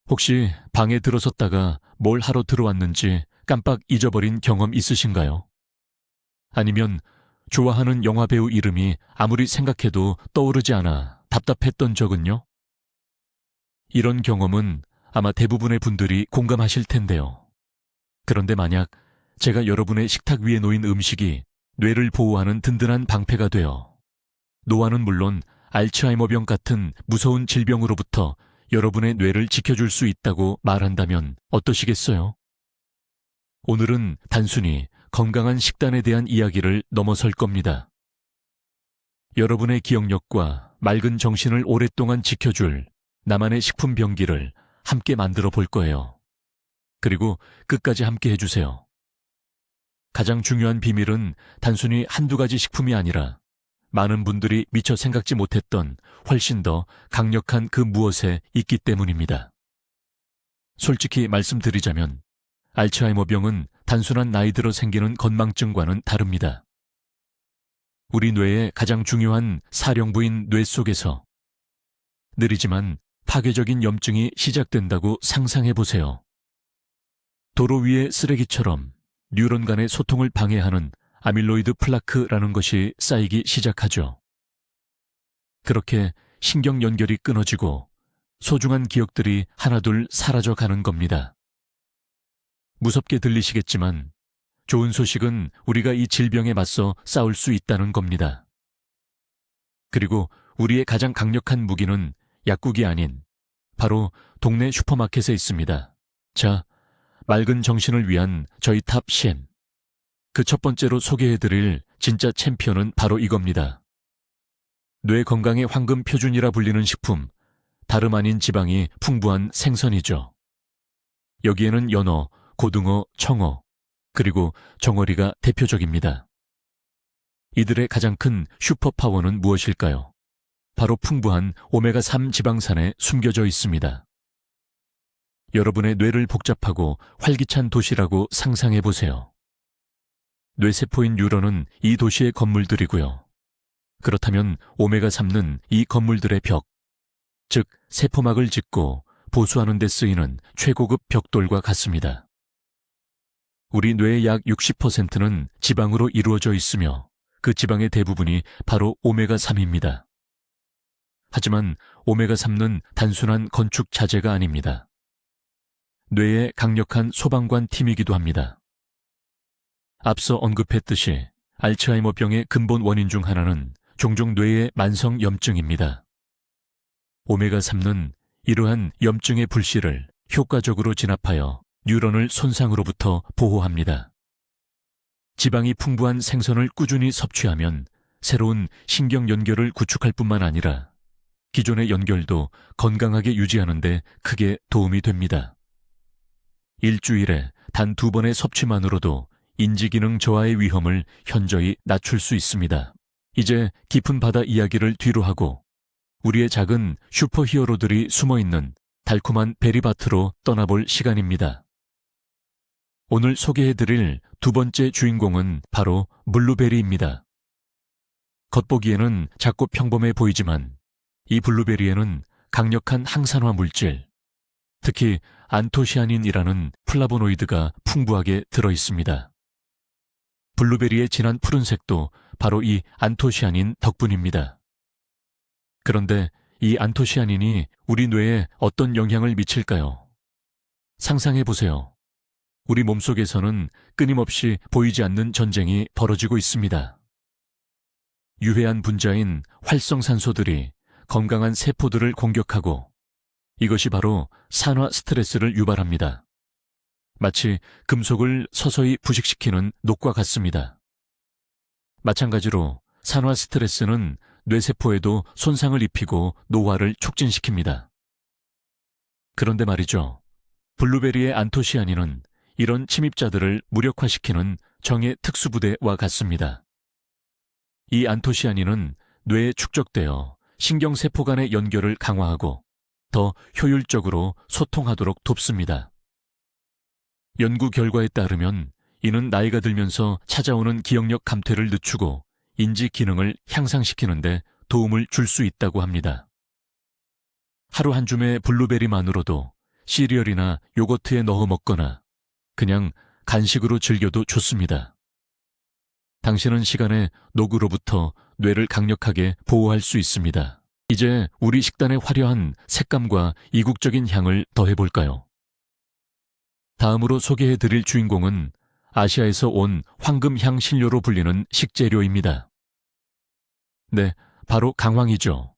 혹시 방에 들어섰다가 뭘 하러 들어왔는지 깜빡 잊어버린 경험 있으신가요? 아니면 좋아하는 영화배우 이름이 아무리 생각해도 떠오르지 않아 답답했던 적은요? 이런 경험은 아마 대부분의 분들이 공감하실 텐데요. 그런데 만약 제가 여러분의 식탁 위에 놓인 음식이 뇌를 보호하는 든든한 방패가 되어 노화는 물론 알츠하이머병 같은 무서운 질병으로부터 여러분의 뇌를 지켜줄 수 있다고 말한다면 어떠시겠어요? 오늘은 단순히 건강한 식단에 대한 이야기를 넘어설 겁니다. 여러분의 기억력과 맑은 정신을 오랫동안 지켜줄 나만의 식품 병기를 함께 만들어 볼 거예요. 그리고 끝까지 함께 해주세요. 가장 중요한 비밀은 단순히 한두 가지 식품이 아니라 많은 분들이 미처 생각지 못했던 훨씬 더 강력한 그 무엇에 있기 때문입니다. 솔직히 말씀드리자면 알츠하이머병은 단순한 나이 들어 생기는 건망증과는 다릅니다. 우리 뇌의 가장 중요한 사령부인 뇌 속에서 느리지만 파괴적인 염증이 시작된다고 상상해 보세요. 도로 위의 쓰레기처럼 뉴런 간의 소통을 방해하는 아밀로이드 플라크라는 것이 쌓이기 시작하죠. 그렇게 신경 연결이 끊어지고 소중한 기억들이 하나둘 사라져 가는 겁니다. 무섭게 들리시겠지만 좋은 소식은 우리가 이 질병에 맞서 싸울 수 있다는 겁니다. 그리고 우리의 가장 강력한 무기는 약국이 아닌 바로 동네 슈퍼마켓에 있습니다. 자, 맑은 정신을 위한 저희 탑 10. 그 첫 번째로 소개해드릴 진짜 챔피언은 바로 이겁니다. 뇌 건강의 황금 표준이라 불리는 식품, 다름 아닌 지방이 풍부한 생선이죠. 여기에는 연어, 고등어, 청어, 그리고 정어리가 대표적입니다. 이들의 가장 큰 슈퍼파워는 무엇일까요? 바로 풍부한 오메가3 지방산에 숨겨져 있습니다. 여러분의 뇌를 복잡하고 활기찬 도시라고 상상해 보세요. 뇌세포인 뉴런은 이 도시의 건물들이고요. 그렇다면 오메가3는 이 건물들의 벽, 즉 세포막을 짓고 보수하는 데 쓰이는 최고급 벽돌과 같습니다. 우리 뇌의 약 60%는 지방으로 이루어져 있으며 그 지방의 대부분이 바로 오메가3입니다. 하지만 오메가3는 단순한 건축 자재가 아닙니다. 뇌의 강력한 소방관 팀이기도 합니다. 앞서 언급했듯이 알츠하이머병의 근본 원인 중 하나는 종종 뇌의 만성 염증입니다. 오메가3는 이러한 염증의 불씨를 효과적으로 진압하여 뉴런을 손상으로부터 보호합니다. 지방이 풍부한 생선을 꾸준히 섭취하면 새로운 신경 연결을 구축할 뿐만 아니라 기존의 연결도 건강하게 유지하는 데 크게 도움이 됩니다. 일주일에 단 2번의 섭취만으로도 인지기능 저하의 위험을 현저히 낮출 수 있습니다. 이제 깊은 바다 이야기를 뒤로 하고 우리의 작은 슈퍼히어로들이 숨어있는 달콤한 베리밭으로 떠나볼 시간입니다. 오늘 소개해드릴 두 번째 주인공은 바로 블루베리입니다. 겉보기에는 작고 평범해 보이지만 이 블루베리에는 강력한 항산화 물질, 특히 안토시아닌이라는 플라보노이드가 풍부하게 들어있습니다. 블루베리의 진한 푸른색도 바로 이 안토시아닌 덕분입니다. 그런데 이 안토시아닌이 우리 뇌에 어떤 영향을 미칠까요? 상상해보세요. 우리 몸속에서는 끊임없이 보이지 않는 전쟁이 벌어지고 있습니다. 유해한 분자인 활성산소들이 건강한 세포들을 공격하고 이것이 바로 산화 스트레스를 유발합니다. 마치 금속을 서서히 부식시키는 녹과 같습니다. 마찬가지로 산화 스트레스는 뇌세포에도 손상을 입히고 노화를 촉진시킵니다. 그런데 말이죠. 블루베리의 안토시아닌은 이런 침입자들을 무력화시키는 정의 특수부대와 같습니다. 이 안토시아닌은 뇌에 축적되어 신경세포 간의 연결을 강화하고 더 효율적으로 소통하도록 돕습니다. 연구 결과에 따르면 이는 나이가 들면서 찾아오는 기억력 감퇴를 늦추고 인지 기능을 향상시키는 데 도움을 줄 수 있다고 합니다. 하루 한 줌의 블루베리만으로도 시리얼이나 요거트에 넣어 먹거나 그냥 간식으로 즐겨도 좋습니다. 당신은 시간의 녹으로부터 뇌를 강력하게 보호할 수 있습니다. 이제 우리 식단의 화려한 색감과 이국적인 향을 더해볼까요? 다음으로 소개해드릴 주인공은 아시아에서 온 황금향 신료로 불리는 식재료입니다. 네, 바로 강황이죠.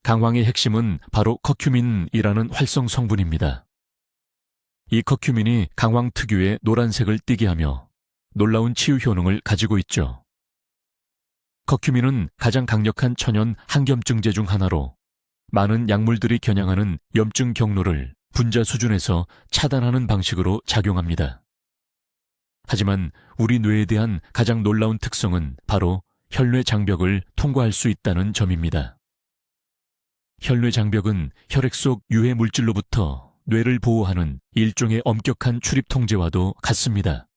강황의 핵심은 바로 커큐민이라는 활성 성분입니다. 이 커큐민이 강황 특유의 노란색을 띠게 하며 놀라운 치유 효능을 가지고 있죠. 커큐민은 가장 강력한 천연 항염증제 중 하나로 많은 약물들이 겨냥하는 염증 경로를 분자 수준에서 차단하는 방식으로 작용합니다. 하지만 우리 뇌에 대한 가장 놀라운 특성은 바로 혈뇌 장벽을 통과할 수 있다는 점입니다. 혈뇌 장벽은 혈액 속 유해 물질로부터 뇌를 보호하는 일종의 엄격한 출입 통제와도 같습니다.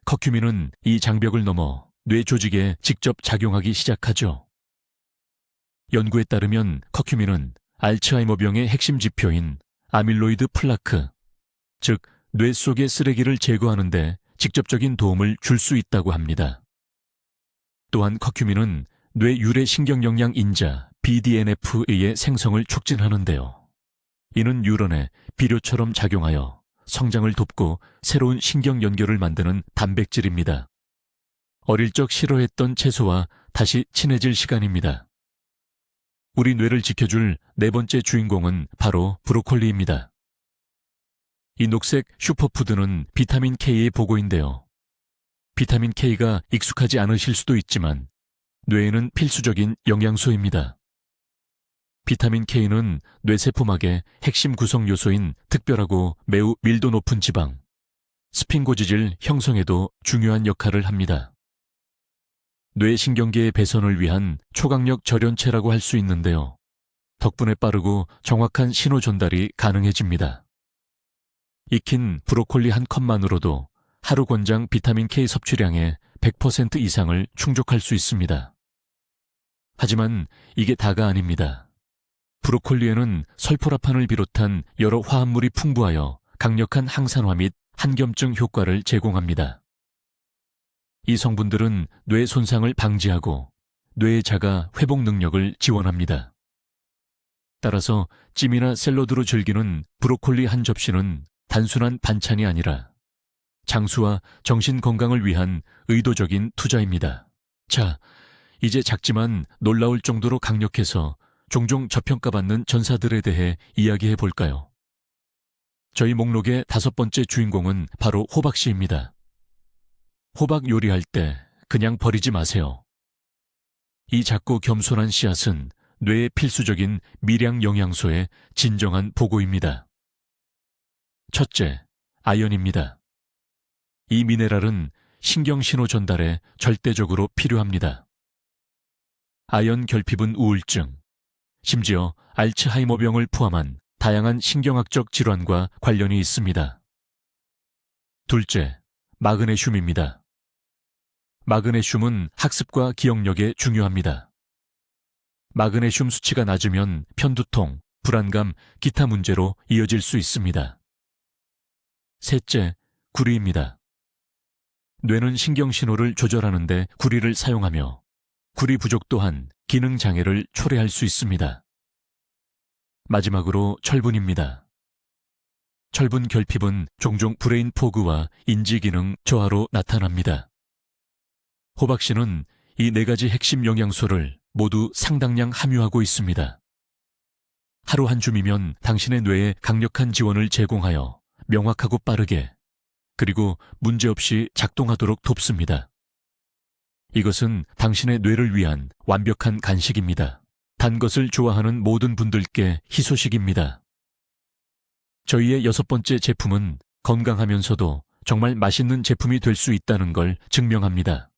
커큐민은 이 장벽을 넘어 뇌 조직에 직접 작용하기 시작하죠. 연구에 따르면 커큐민은 알츠하이머병의 핵심 지표인 아밀로이드 플라크, 즉 뇌 속의 쓰레기를 제거하는 데 직접적인 도움을 줄 수 있다고 합니다. 또한 커큐민은 뇌 유래 신경영양 인자 BDNF의 생성을 촉진하는데요. 이는 뉴런에 비료처럼 작용하여 성장을 돕고 새로운 신경 연결을 만드는 단백질입니다. 어릴 적 싫어했던 채소와 다시 친해질 시간입니다. 우리 뇌를 지켜줄 네 번째 주인공은 바로 브로콜리입니다. 이 녹색 슈퍼푸드는 비타민 K의 보고인데요. 비타민 K가 익숙하지 않으실 수도 있지만 뇌에는 필수적인 영양소입니다. 비타민 K는 뇌세포막의 핵심 구성 요소인 특별하고 매우 밀도 높은 지방, 스핑고지질 형성에도 중요한 역할을 합니다. 뇌신경계의 배선을 위한 초강력 절연체라고 할 수 있는데요. 덕분에 빠르고 정확한 신호 전달이 가능해집니다. 익힌 브로콜리 한 컵만으로도 하루 권장 비타민 K 섭취량의 100% 이상을 충족할 수 있습니다. 하지만 이게 다가 아닙니다. 브로콜리에는 설포라판을 비롯한 여러 화합물이 풍부하여 강력한 항산화 및 항염증 효과를 제공합니다. 이 성분들은 뇌 손상을 방지하고 뇌의 자가 회복 능력을 지원합니다. 따라서 찜이나 샐러드로 즐기는 브로콜리 한 접시는 단순한 반찬이 아니라 장수와 정신 건강을 위한 의도적인 투자입니다. 자, 이제 작지만 놀라울 정도로 강력해서 종종 저평가받는 전사들에 대해 이야기해 볼까요? 저희 목록의 5번째 주인공은 바로 호박씨입니다. 호박 요리할 때 그냥 버리지 마세요. 이 작고 겸손한 씨앗은 뇌의 필수적인 미량 영양소의 진정한 보고입니다. 첫째, 아연입니다. 이 미네랄은 신경신호 전달에 절대적으로 필요합니다. 아연 결핍은 우울증, 심지어 알츠하이머병을 포함한 다양한 신경학적 질환과 관련이 있습니다. 둘째, 마그네슘입니다. 마그네슘은 학습과 기억력에 중요합니다. 마그네슘 수치가 낮으면 편두통, 불안감, 기타 문제로 이어질 수 있습니다. 셋째, 구리입니다. 뇌는 신경신호를 조절하는 데 구리를 사용하며 구리 부족 또한 기능장애를 초래할 수 있습니다. 마지막으로 철분입니다. 철분 결핍은 종종 브레인 포그와 인지기능 저하로 나타납니다. 호박씨는 이 4가지 핵심 영양소를 모두 상당량 함유하고 있습니다. 하루 한 줌이면 당신의 뇌에 강력한 지원을 제공하여 명확하고 빠르게 그리고 문제없이 작동하도록 돕습니다. 이것은 당신의 뇌를 위한 완벽한 간식입니다. 단 것을 좋아하는 모든 분들께 희소식입니다. 저희의 6번째 제품은 건강하면서도 정말 맛있는 제품이 될 수 있다는 걸 증명합니다.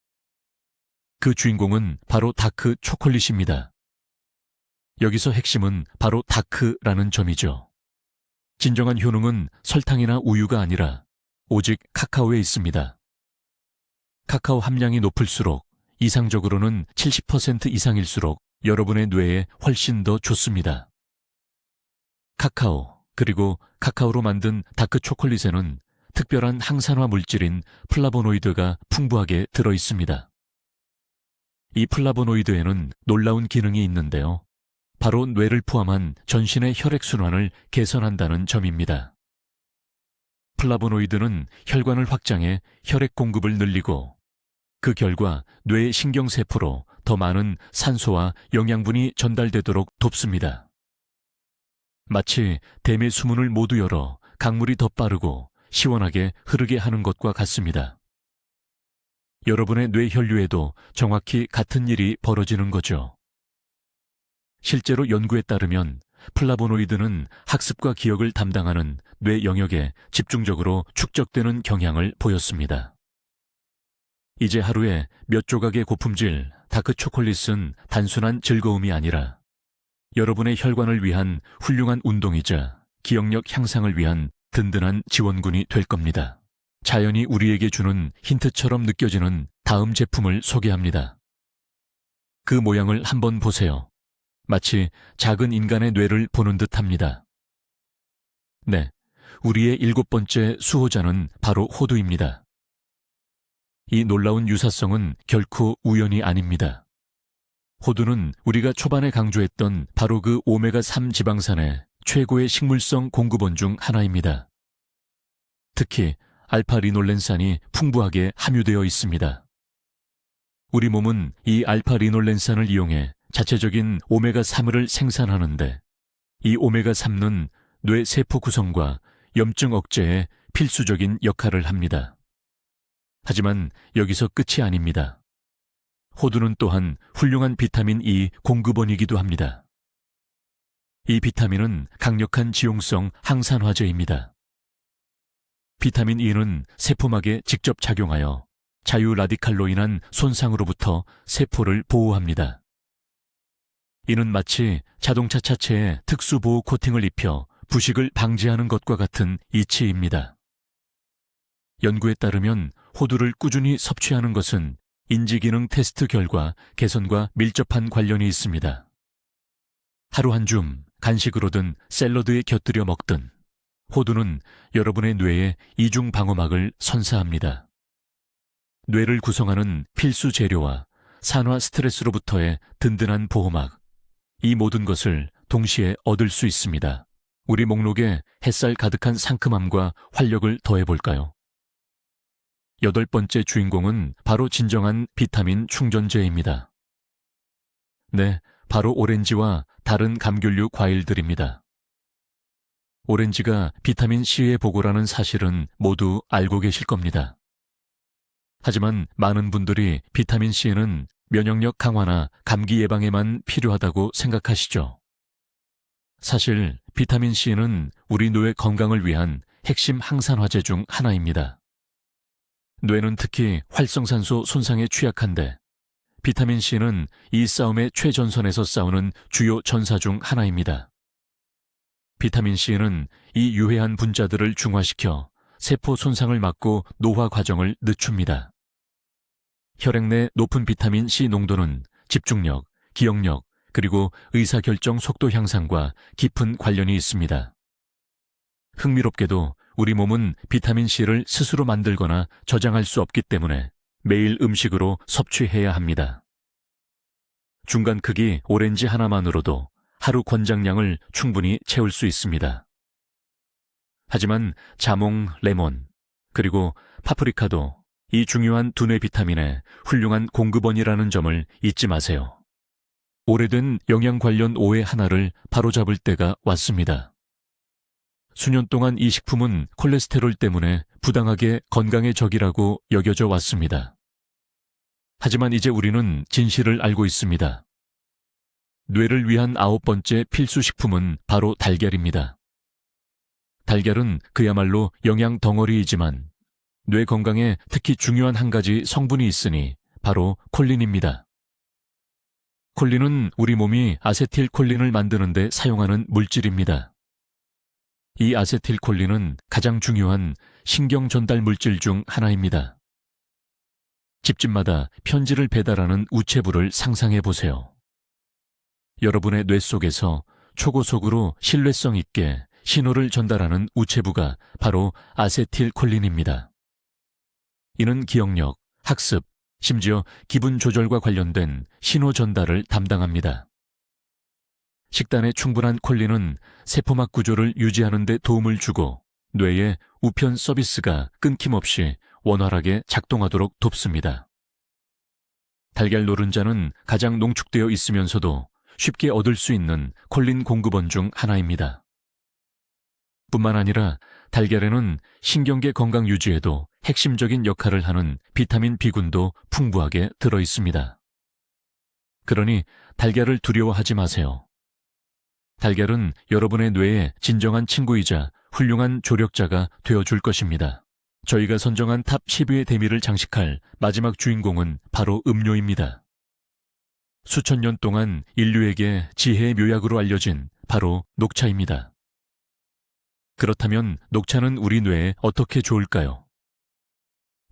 그 주인공은 바로 다크 초콜릿입니다. 여기서 핵심은 바로 다크라는 점이죠. 진정한 효능은 설탕이나 우유가 아니라 오직 카카오에 있습니다. 카카오 함량이 높을수록 이상적으로는 70% 이상일수록 여러분의 뇌에 훨씬 더 좋습니다. 카카오, 그리고 카카오로 만든 다크 초콜릿에는 특별한 항산화 물질인 플라보노이드가 풍부하게 들어 있습니다. 이 플라보노이드에는 놀라운 기능이 있는데요. 바로 뇌를 포함한 전신의 혈액순환을 개선한다는 점입니다. 플라보노이드는 혈관을 확장해 혈액 공급을 늘리고 그 결과 뇌의 신경세포로 더 많은 산소와 영양분이 전달되도록 돕습니다. 마치 댐의 수문을 모두 열어 강물이 더 빠르고 시원하게 흐르게 하는 것과 같습니다. 여러분의 뇌 혈류에도 정확히 같은 일이 벌어지는 거죠. 실제로 연구에 따르면 플라보노이드는 학습과 기억을 담당하는 뇌 영역에 집중적으로 축적되는 경향을 보였습니다. 이제 하루에 몇 조각의 고품질 다크 초콜릿은 단순한 즐거움이 아니라 여러분의 혈관을 위한 훌륭한 운동이자 기억력 향상을 위한 든든한 지원군이 될 겁니다. 자연이 우리에게 주는 힌트처럼 느껴지는 다음 제품을 소개합니다. 그 모양을 한번 보세요. 마치 작은 인간의 뇌를 보는 듯합니다. 네, 우리의 7번째 수호자는 바로 호두입니다. 이 놀라운 유사성은 결코 우연이 아닙니다. 호두는 우리가 초반에 강조했던 바로 그 오메가3 지방산의 최고의 식물성 공급원 중 하나입니다. 특히 알파리놀렌산이 풍부하게 함유되어 있습니다. 우리 몸은 이 알파리놀렌산을 이용해 자체적인 오메가3을 생산하는데 이 오메가3는 뇌 세포 구성과 염증 억제에 필수적인 역할을 합니다. 하지만 여기서 끝이 아닙니다. 호두는 또한 훌륭한 비타민 E 공급원이기도 합니다. 이 비타민은 강력한 지용성 항산화제입니다. 비타민 E는 세포막에 직접 작용하여 자유 라디칼로 인한 손상으로부터 세포를 보호합니다. 이는 마치 자동차 차체에 특수 보호 코팅을 입혀 부식을 방지하는 것과 같은 이치입니다. 연구에 따르면 호두를 꾸준히 섭취하는 것은 인지기능 테스트 결과 개선과 밀접한 관련이 있습니다. 하루 한 줌 간식으로든 샐러드에 곁들여 먹든 호두는 여러분의 뇌의 이중 방어막을 선사합니다. 뇌를 구성하는 필수 재료와 산화 스트레스로부터의 든든한 보호막, 이 모든 것을 동시에 얻을 수 있습니다. 우리 목록에 햇살 가득한 상큼함과 활력을 더해볼까요? 8번째 주인공은 바로 진정한 비타민 충전제입니다. 네, 바로 오렌지와 다른 감귤류 과일들입니다. 오렌지가 비타민C의 보고라는 사실은 모두 알고 계실 겁니다. 하지만 많은 분들이 비타민C는 면역력 강화나 감기 예방에만 필요하다고 생각하시죠. 사실 비타민C는 우리 뇌 건강을 위한 핵심 항산화제 중 하나입니다. 뇌는 특히 활성산소 손상에 취약한데 비타민C는 이 싸움의 최전선에서 싸우는 주요 전사 중 하나입니다. 비타민C는 이 유해한 분자들을 중화시켜 세포 손상을 막고 노화 과정을 늦춥니다. 혈액 내 높은 비타민C 농도는 집중력, 기억력, 그리고 의사결정 속도 향상과 깊은 관련이 있습니다. 흥미롭게도 우리 몸은 비타민C를 스스로 만들거나 저장할 수 없기 때문에 매일 음식으로 섭취해야 합니다. 중간 크기 오렌지 하나만으로도 하루 권장량을 충분히 채울 수 있습니다. 하지만 자몽, 레몬, 그리고 파프리카도 이 중요한 두뇌 비타민의 훌륭한 공급원이라는 점을 잊지 마세요. 오래된 영양 관련 오해 하나를 바로잡을 때가 왔습니다. 수년 동안 이 식품은 콜레스테롤 때문에 부당하게 건강의 적이라고 여겨져 왔습니다. 하지만 이제 우리는 진실을 알고 있습니다. 뇌를 위한 9번째 필수 식품은 바로 달걀입니다. 달걀은 그야말로 영양 덩어리이지만 뇌 건강에 특히 중요한 한 가지 성분이 있으니 바로 콜린입니다. 콜린은 우리 몸이 아세틸콜린을 만드는 데 사용하는 물질입니다. 이 아세틸콜린은 가장 중요한 신경 전달 물질 중 하나입니다. 집집마다 편지를 배달하는 우체부를 상상해 보세요. 여러분의 뇌 속에서 초고속으로 신뢰성 있게 신호를 전달하는 우체부가 바로 아세틸콜린입니다. 이는 기억력, 학습, 심지어 기분 조절과 관련된 신호 전달을 담당합니다. 식단에 충분한 콜린은 세포막 구조를 유지하는 데 도움을 주고 뇌의 우편 서비스가 끊김없이 원활하게 작동하도록 돕습니다. 달걀 노른자는 가장 농축되어 있으면서도 쉽게 얻을 수 있는 콜린 공급원 중 하나입니다. 뿐만 아니라 달걀에는 신경계 건강 유지에도 핵심적인 역할을 하는 비타민 B군도 풍부하게 들어 있습니다. 그러니 달걀을 두려워하지 마세요. 달걀은 여러분의 뇌의 진정한 친구이자 훌륭한 조력자가 되어줄 것입니다. 저희가 선정한 탑 10위의 대미를 장식할 마지막 주인공은 바로 음료입니다. 수천 년 동안 인류에게 지혜의 묘약으로 알려진 바로 녹차입니다. 그렇다면 녹차는 우리 뇌에 어떻게 좋을까요?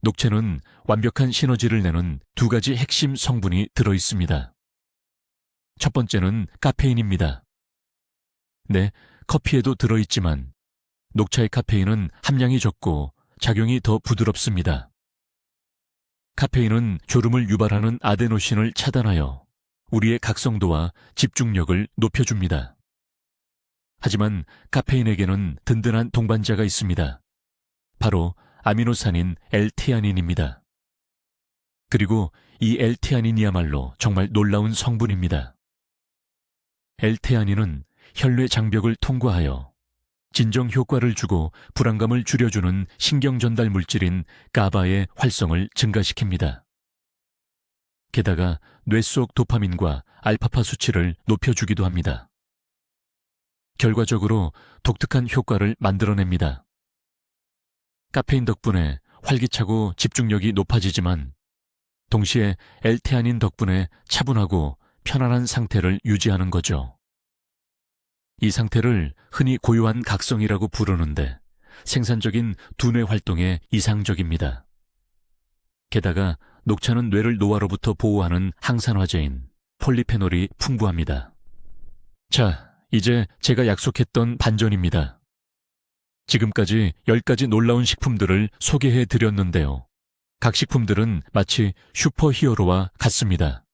녹차는 완벽한 시너지를 내는 두 가지 핵심 성분이 들어 있습니다. 첫 번째는 카페인입니다. 네, 커피에도 들어 있지만 녹차의 카페인은 함량이 적고 작용이 더 부드럽습니다. 카페인은 졸음을 유발하는 아데노신을 차단하여 우리의 각성도와 집중력을 높여줍니다. 하지만 카페인에게는 든든한 동반자가 있습니다. 바로 아미노산인 L티아닌입니다. 그리고 이 L티아닌이야말로 정말 놀라운 성분입니다. L티아닌은 혈뇌 장벽을 통과하여 진정 효과를 주고 불안감을 줄여주는 신경 전달 물질인 가바의 활성을 증가시킵니다. 게다가 뇌 속 도파민과 알파파 수치를 높여주기도 합니다. 결과적으로 독특한 효과를 만들어냅니다. 카페인 덕분에 활기차고 집중력이 높아지지만 동시에 L티아닌 덕분에 차분하고 편안한 상태를 유지하는 거죠. 이 상태를 흔히 고요한 각성이라고 부르는데 생산적인 두뇌 활동에 이상적입니다. 게다가 녹차는 뇌를 노화로부터 보호하는 항산화제인 폴리페놀이 풍부합니다. 자, 이제 제가 약속했던 반전입니다. 지금까지 10가지 놀라운 식품들을 소개해 드렸는데요. 각 식품들은 마치 슈퍼히어로와 같습니다.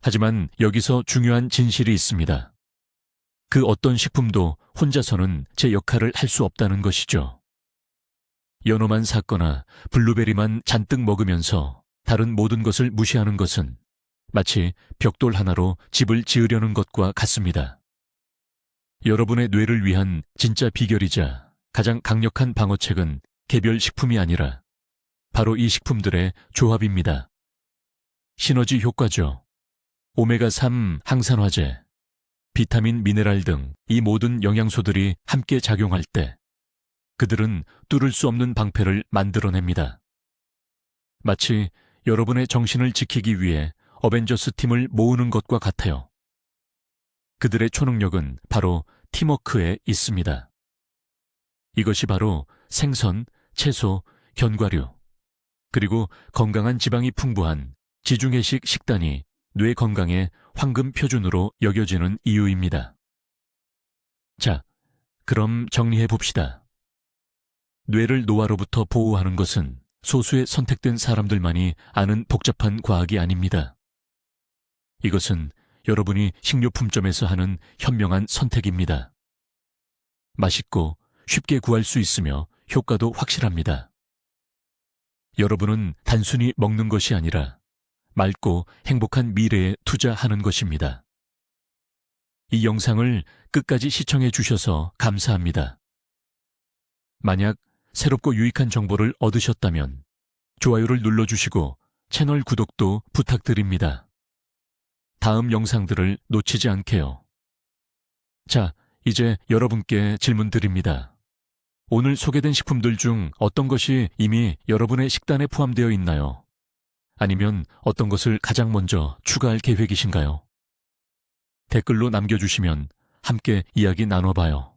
하지만 여기서 중요한 진실이 있습니다. 그 어떤 식품도 혼자서는 제 역할을 할 수 없다는 것이죠. 연어만 샀거나 블루베리만 잔뜩 먹으면서 다른 모든 것을 무시하는 것은 마치 벽돌 하나로 집을 지으려는 것과 같습니다. 여러분의 뇌를 위한 진짜 비결이자 가장 강력한 방어책은 개별 식품이 아니라 바로 이 식품들의 조합입니다. 시너지 효과죠. 오메가3 항산화제, 비타민, 미네랄 등 이 모든 영양소들이 함께 작용할 때 그들은 뚫을 수 없는 방패를 만들어냅니다. 마치 여러분의 정신을 지키기 위해 어벤져스 팀을 모으는 것과 같아요. 그들의 초능력은 바로 팀워크에 있습니다. 이것이 바로 생선, 채소, 견과류, 그리고 건강한 지방이 풍부한 지중해식 식단이 뇌 건강의 황금 표준으로 여겨지는 이유입니다. 자, 그럼 정리해 봅시다. 뇌를 노화로부터 보호하는 것은 소수의 선택된 사람들만이 아는 복잡한 과학이 아닙니다. 이것은 여러분이 식료품점에서 하는 현명한 선택입니다. 맛있고 쉽게 구할 수 있으며 효과도 확실합니다. 여러분은 단순히 먹는 것이 아니라 맑고 행복한 미래에 투자하는 것입니다. 이 영상을 끝까지 시청해 주셔서 감사합니다. 만약 새롭고 유익한 정보를 얻으셨다면 좋아요를 눌러주시고 채널 구독도 부탁드립니다. 다음 영상들을 놓치지 않게요. 자, 이제 여러분께 질문 드립니다. 오늘 소개된 식품들 중 어떤 것이 이미 여러분의 식단에 포함되어 있나요? 아니면 어떤 것을 가장 먼저 추가할 계획이신가요? 댓글로 남겨주시면 함께 이야기 나눠봐요.